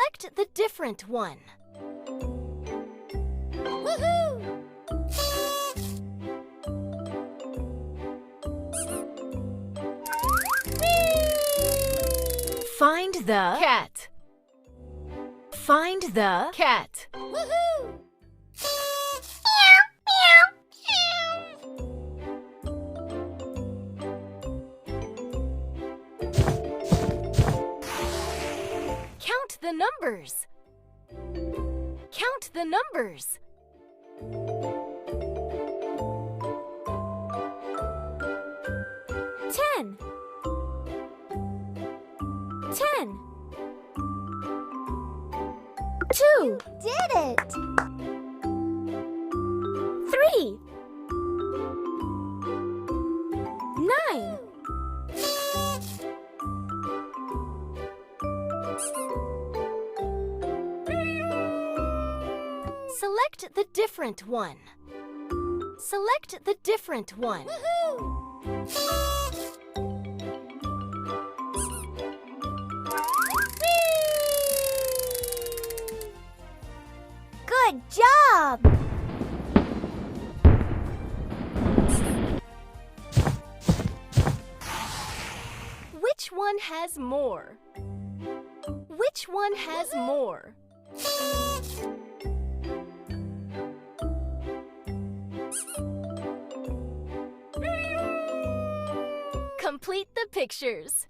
Select the different one. Woohoo! Find the cat. Find the cat. Woohoo! Count the numbers. Count the numbers. 10. 10. 2. Did it! 3. 9. 'Select the different one. Select the different one. Good job! Which one has more? Which one has more? Complete the pictures.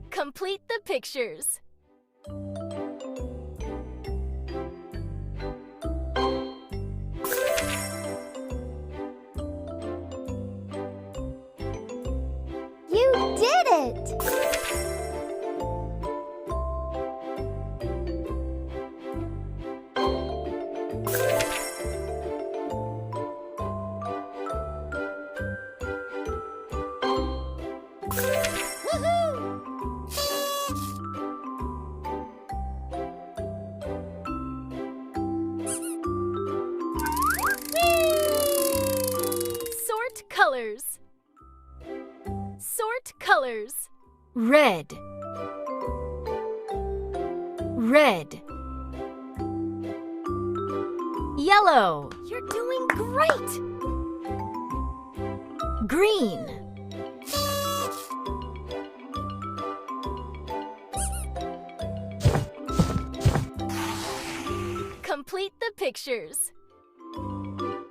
Complete the pictures. You did it! Sort colors. Sort colors. Red. Red. Yellow. You're doing great. Green. Complete the pictures.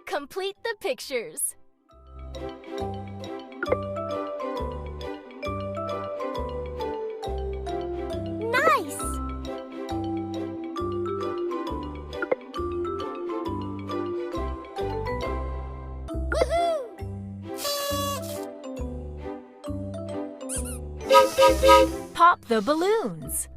Complete the pictures. Nice! Pop the balloons.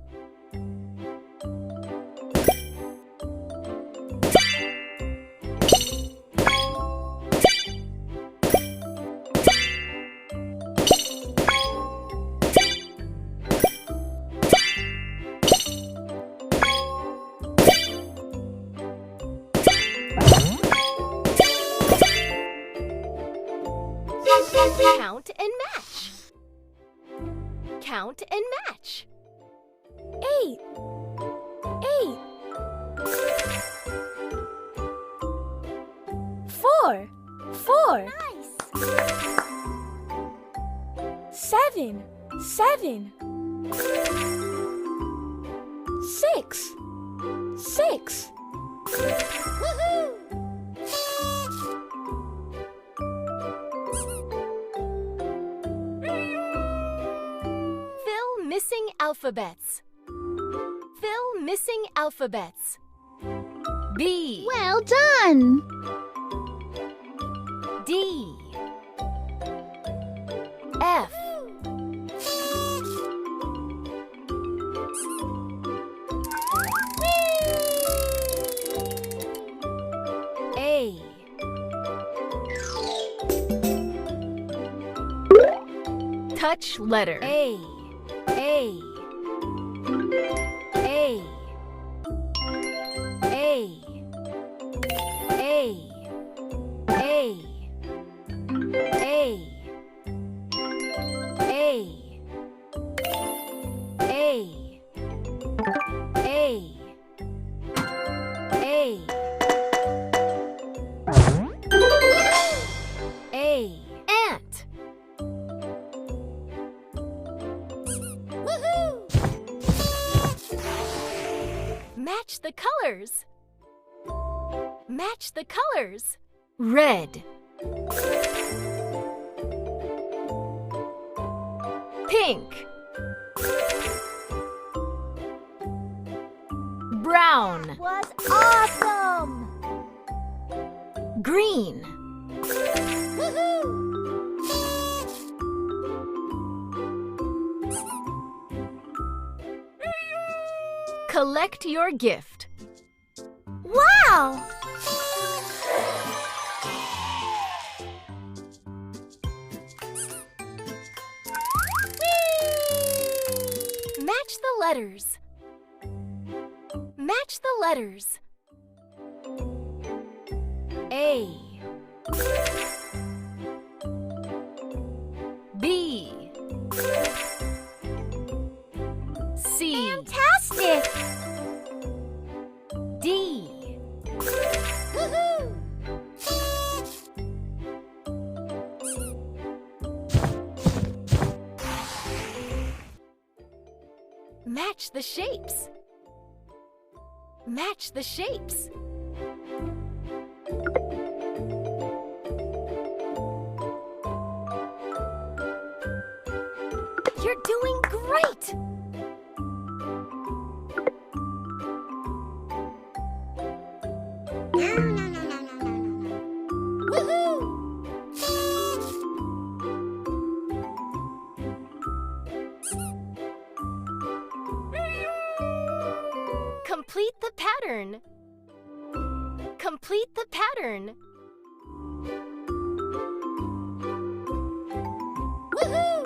Count and match. Count and match. 8. 8. 4. 4. Nice! 7. 7. 6. 6. Woohoo! Fill missing alphabets. Fill missing alphabets. B. Well done! D. F. A. Touch letter. A. A. A. A. A. A. A. A. A. the colors. Match the colors. Red. Pink. Brown. Was awesome! Green. Woohoo! Collect your gift. Wow! Match the letters. Match the letters. A. B. C. Fantastic! D. Woohoo! Match the shapes. Match the shapes. You're doing great! Complete the pattern. Complete the pattern. Woohoo!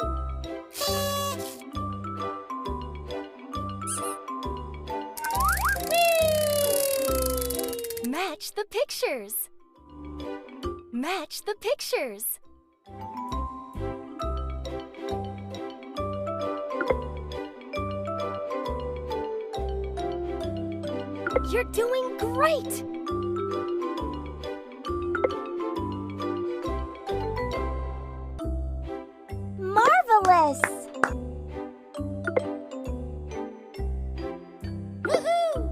Match the pictures. Match the pictures. You're doing great! Marvelous! Woohoo!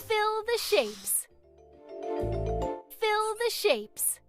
Fill the shapes. Fill the shapes.